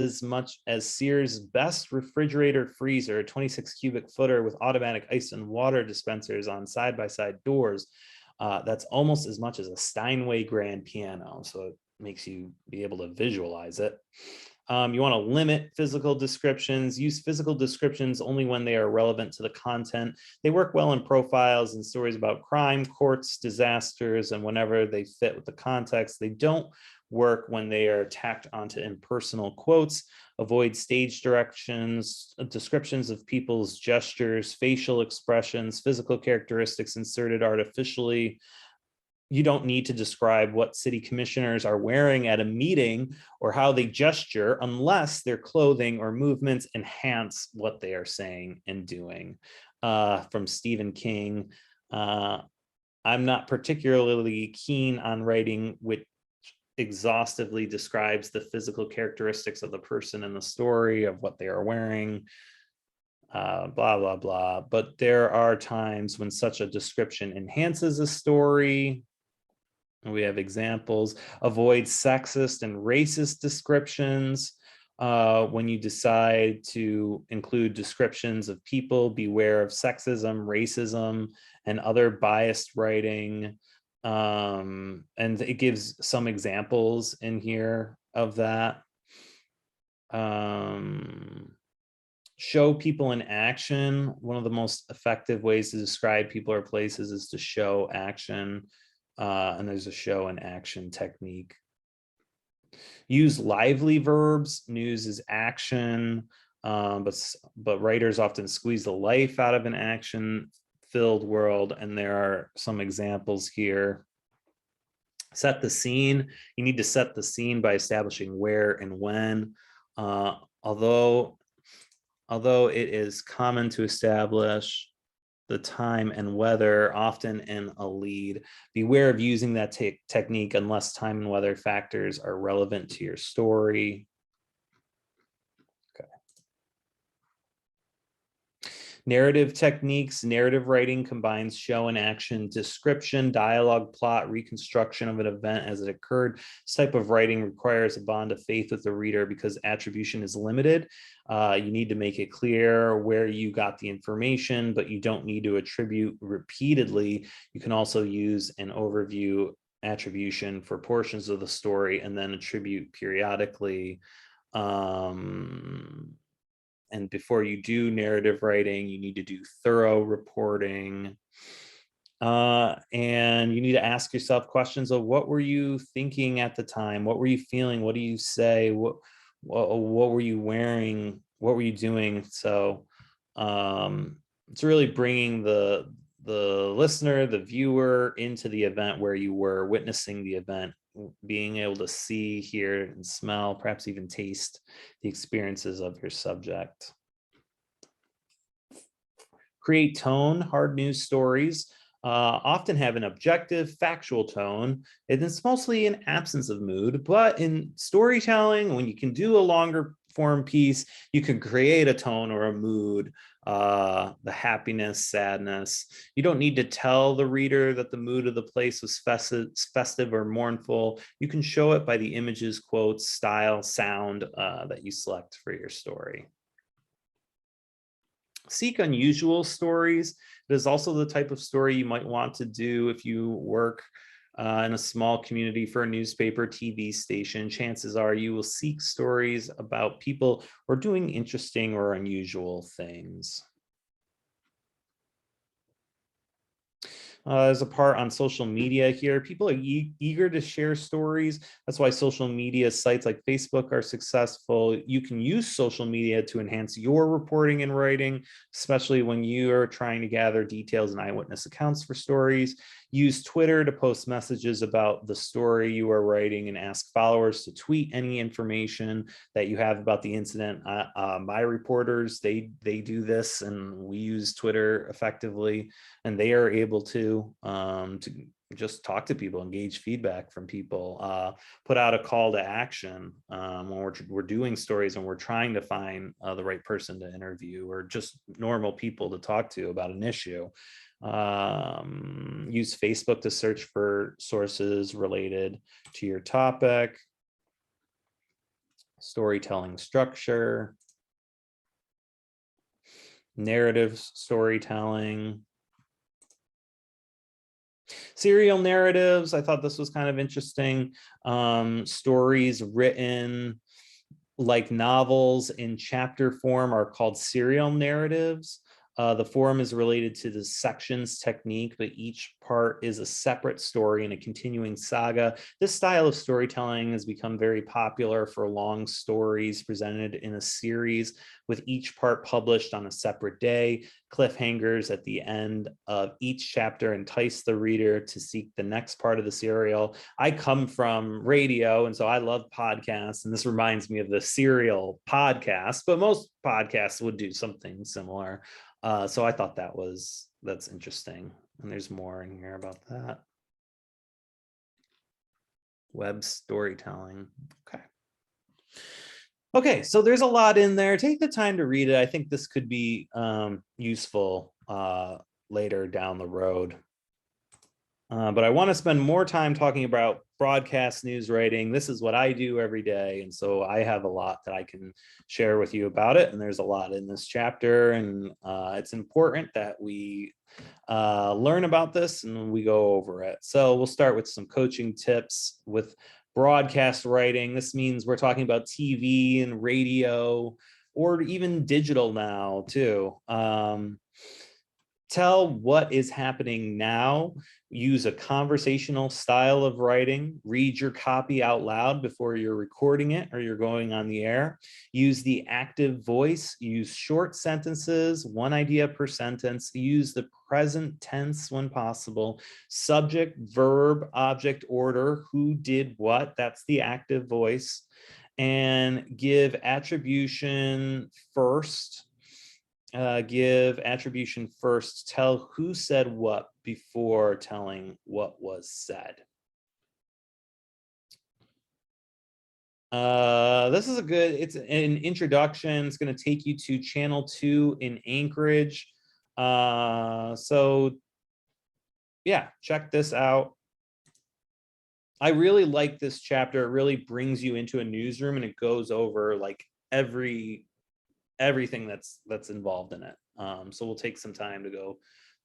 as much as Sears' best refrigerator freezer, 26 cubic footer with automatic ice and water dispensers on side-by-side doors. That's almost as much as a Steinway grand piano. So it makes you be able to visualize it. You want to limit physical descriptions, use physical descriptions only when they are relevant to the content. They work well in profiles and stories about crime, courts, disasters, and whenever they fit with the context. They don't work when they are tacked onto impersonal quotes. Avoid stage directions, descriptions of people's gestures, facial expressions, physical characteristics inserted artificially. You don't need to describe what city commissioners are wearing at a meeting or how they gesture unless their clothing or movements enhance what they are saying and doing. From Stephen King. I'm not particularly keen on writing which exhaustively describes the physical characteristics of the person in the story, of what they are wearing, blah, blah, blah. But there are times when such a description enhances a story. We have examples. Avoid sexist and racist descriptions. When you decide to include descriptions of people, beware of sexism, racism, and other biased writing. And it gives some examples in here of that. Show people in action. One of the most effective ways to describe people or places is to show action. And there's a show and action technique. Use lively verbs. News is action, but writers often squeeze the life out of an action-filled world, and there are some examples here. Set the scene. You need to set the scene by establishing where and when. Although it is common to establish the time and weather, often in a lead. Beware of using that technique unless time and weather factors are relevant to your story. Okay. Narrative techniques. Narrative writing combines show and action, description, dialogue, plot, reconstruction of an event as it occurred. This type of writing requires a bond of faith with the reader because attribution is limited. You need to make it clear where you got the information, but you don't need to attribute repeatedly. You can also use an overview attribution for portions of the story and then attribute periodically. And before you do narrative writing, you need to do thorough reporting. And you need to ask yourself questions of what were you thinking at the time? What were you feeling? What do you say? What were you wearing? What were you doing? So it's really bringing the listener, the viewer into the event where you were witnessing the event, being able to see, hear, and smell, perhaps even taste the experiences of your subject. Create tone. Hard news stories often have an objective, factual tone. And it's mostly an absence of mood, but in storytelling, when you can do a longer form piece, you can create a tone or a mood, the happiness, sadness. You don't need to tell the reader that the mood of the place was festive or mournful. You can show it by the images, quotes, style, sound that you select for your story. Seek unusual stories. It is also the type of story you might want to do if you work in a small community for a newspaper, TV station. Chances are you will seek stories about people who are doing interesting or unusual things. There's a part on social media here. People are eager to share stories. That's why social media sites like Facebook are successful. You can use social media to enhance your reporting and writing, especially when you are trying to gather details and eyewitness accounts for stories. Use Twitter to post messages about the story you are writing and ask followers to tweet any information that you have about the incident. My reporters, they do this, and we use Twitter effectively, and they are able to just talk to people, engage feedback from people, put out a call to action when we're doing stories and we're trying to find the right person to interview, or just normal people to talk to about an issue. Use Facebook to search for sources related to your topic. storytelling structure, narrative storytelling, serial narratives. I thought this was kind of interesting. Stories written like novels in chapter form are called serial narratives. The form is related to the sections technique, but each part is a separate story and a continuing saga. This style of storytelling has become very popular for long stories presented in a series, with each part published on a separate day. Cliffhangers at the end of each chapter entice the reader to seek the next part of the serial. I come from radio, and so I love podcasts, and this reminds me of the serial podcast, but most podcasts would do something similar. So I thought that's interesting. And there's more in here about that. Web storytelling. Okay. Okay, so there's a lot in there. Take the time to read it. I think this could be useful later down the road. But I want to spend more time talking about broadcast news writing. This is what I do every day. And so I have a lot that I can share with you about it. And there's a lot in this chapter. And it's important that we learn about this and we go over it. So we'll start with some coaching tips with broadcast writing. This means we're talking about TV and radio, or even digital now too. Tell what is happening now. Use a conversational style of writing. Read your copy out loud before you're recording it or you're going on the air. Use the active voice. Use short sentences, one idea per sentence. Use the present tense when possible. Subject, verb, object, order. Who did what? That's the active voice. And give attribution first. Give attribution first. Tell who said what before telling what was said. This is it's an introduction. It's going to take you to Channel 2 in Anchorage. So yeah, check this out. I really like this chapter. It really brings you into a newsroom, and it goes over like everything that's involved in it. So we'll take some time to go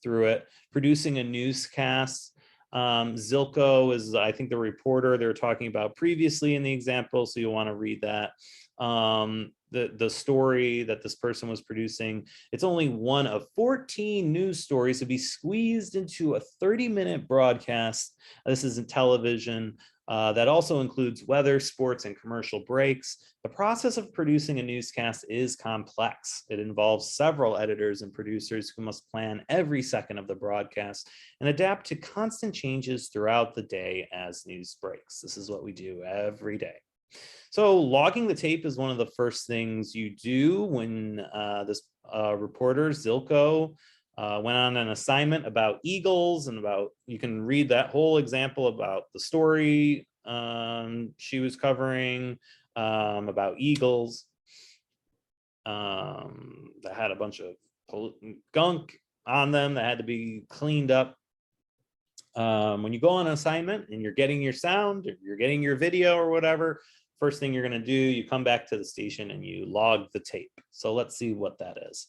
through it. Producing a newscast. Zilko is, I think, the reporter they were talking about previously in the example, so you'll want to read that. The story that this person was producing, it's only one of 14 news stories to be squeezed into a 30-minute broadcast. This is in television. That also includes weather, sports, and commercial breaks. The process of producing a newscast is complex. It involves several editors and producers who must plan every second of the broadcast and adapt to constant changes throughout the day as news breaks. This is what we do every day. So logging the tape is one of the first things you do when this reporter, Zilko, went on an assignment about eagles and you can read that whole example about the story she was covering about eagles that had a bunch of gunk on them that had to be cleaned up. When you go on an assignment and you're getting your sound, or you're getting your video or whatever, first thing you're going to do, you come back to the station and you log the tape. So let's see what that is.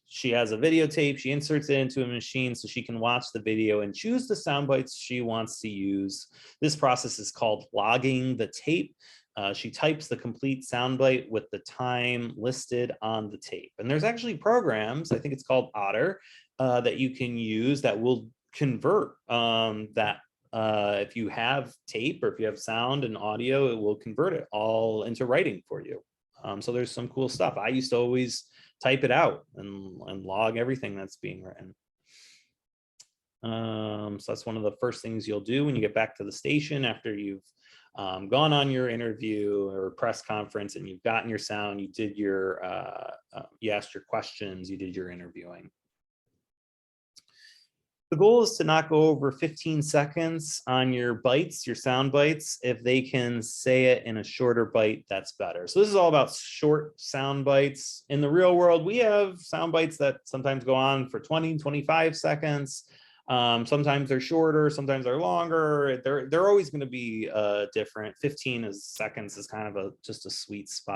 She has a videotape. She inserts it into a machine so she can watch the video and choose the sound bites she wants to use. This process is called logging the tape. She types the complete soundbite with the time listed on the tape. And there's actually programs, I think it's called Otter, that you can use that will convert if you have tape or if you have sound and audio, it will convert it all into writing for you. So there's some cool stuff. I used to always type it out and log everything that's being written. So that's one of the first things you'll do when you get back to the station after you've gone on your interview or press conference and you've gotten your sound, you did your, you asked your questions, you did your interviewing. The goal is to not go over 15 seconds on your bites, your sound bites. If they can say it in a shorter bite, that's better. So this is all about short sound bites. In the real world, we have sound bites that sometimes go on for 20, 25 seconds. Sometimes they're shorter, sometimes they're longer. They're always going to be different. 15 is seconds is kind of just a sweet spot.